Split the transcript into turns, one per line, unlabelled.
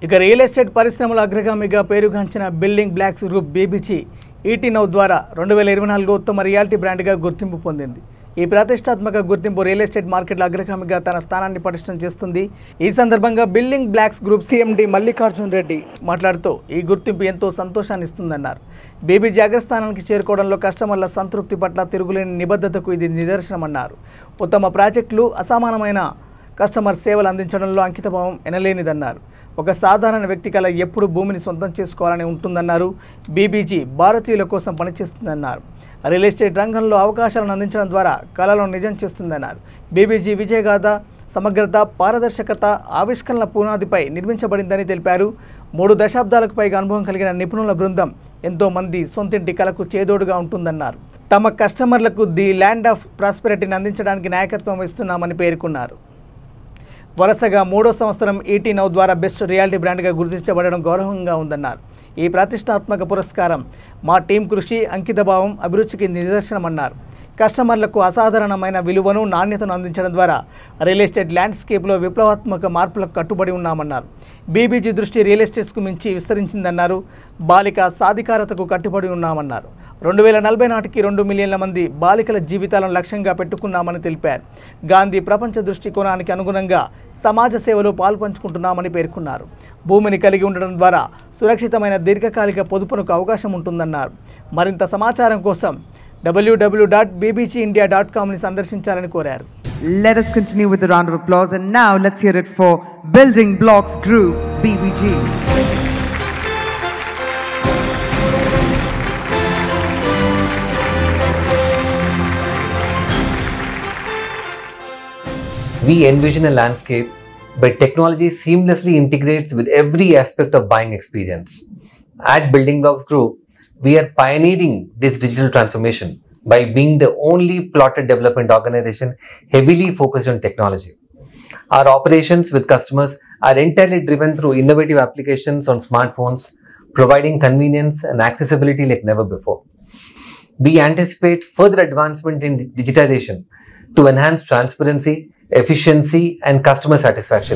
ఇక real estate పరిశ్రమల అగ్రగామిగా పేరుగాంచిన బిల్డింగ్ బ్లాక్స్ గ్రూప్ బీబీజీ ఈటీ నౌ ద్వారా 2024 ఉత్తమ రియాలిటీ బ్రాండ్గా గుర్తింపు పొందింది. ఈ ప్రతిష్టాత్మక గుర్తింపు రియల్ ఎస్టేట్ మార్కెట్లో అగ్రగామిగా తన స్థానాన్ని పటిష్టం చేస్తుంది. ఈ సందర్భంగా building blocks group CMD Mallikarjun Reddy మాట్లాడుతూ ఈ గుర్తింపు ఎంతో సంతోషాన్ని ఇస్తుందన్నారు. బీబీజీ అగ్రస్థానానికి చేరుకోవడంలో కస్టమర్ల సంతృప్తి పట్ల తిరుగులేని నిబద్ధతకు ఇది నిదర్శనమన్నారు. ఉత్తమ ప్రాజెక్టులు, అసమానమైన కస్టమర్ సేవలు అందించడంలో అంకితభావం ఎనలేనిదన్నారు. ఒక సాధారణ వ్యక్తి కల ఎప్పుడు భూమిని సొంతం చేసుకోవాలని ఉంటుందన్నారు. బీబీజీ భారతీయుల కోసం పనిచేస్తుందన్నారు. రియల్ ఎస్టేట్ రంగంలో అవకాశాలను అందించడం ద్వారా కళలను నిజం చేస్తుందన్నారు. బీబీజీ విజయగాథ సమగ్రత, పారదర్శకత, ఆవిష్కరణల పునాదిపై నిర్మించబడిందని తెలిపారు. 3 దశాబ్దాలకు పైగా అనుభవం కలిగిన నిపుణుల బృందం ఎంతో మంది సొంతింటి కళకు చేదోడుగా ఉంటుందన్నారు. తమ కస్టమర్లకు ది ల్యాండ్ ఆఫ్ ప్రాస్పెరిటీని అందించడానికి నాయకత్వం వహిస్తున్నామని పేర్కొన్నారు. వరుసగా 3వ సంవత్సరం ఈటీ నౌ ద్వారా బెస్ట్ రియాలిటీ బ్రాండ్గా గుర్తించబడడం గౌరవంగా ఉందన్నారు. ఈ ప్రతిష్టాత్మక పురస్కారం మా టీం కృషి, అంకితభావం, అభిరుచికి నిదర్శనమన్నారు. కస్టమర్లకు అసాధారణమైన విలువను, నాణ్యతను అందించడం ద్వారా రియల్ ఎస్టేట్ ల్యాండ్స్కేప్లో విప్లవాత్మక మార్పులకు కట్టుబడి ఉన్నామన్నారు. బీబీజీ దృష్టి రియల్ ఎస్టేట్స్కు మించి విస్తరించిందన్నారు. బాలిక సాధికారతకు కట్టుబడి ఉన్నామన్నారు. 2040 నాటికి 2 మిలియన్ల మంది బాలికల జీవితాలను లక్ష్యంగా పెట్టుకున్నామని తెలిపారు. గాంధీ ప్రపంచ దృష్టికోణానికి అనుగుణంగా సమాజ సేవలో పాల్పంచుకుంటున్నామని పేర్కొన్నారు. భూమిని కలిగి ఉండడం ద్వారా సురక్షితమైన దీర్ఘకాలిక పొదుపునకు అవకాశం ఉంటుందన్నారు. మరింత సమాచారం కోసం www.bbgindia.com ని సందర్శించాలని కోరారు.
Let us continue with a round of applause, and now let's hear it for Building Blocks Group BBG.
We envision a landscape where technology seamlessly integrates with every aspect of buying experience. At Building Blocks Group, we are pioneering this digital transformation by being the only plotted development organization heavily focused on technology. Our operations with customers are entirely driven through innovative applications on smartphones, providing convenience and accessibility like never before. We anticipate further advancement in digitization to enhance transparency, efficiency, and customer satisfaction.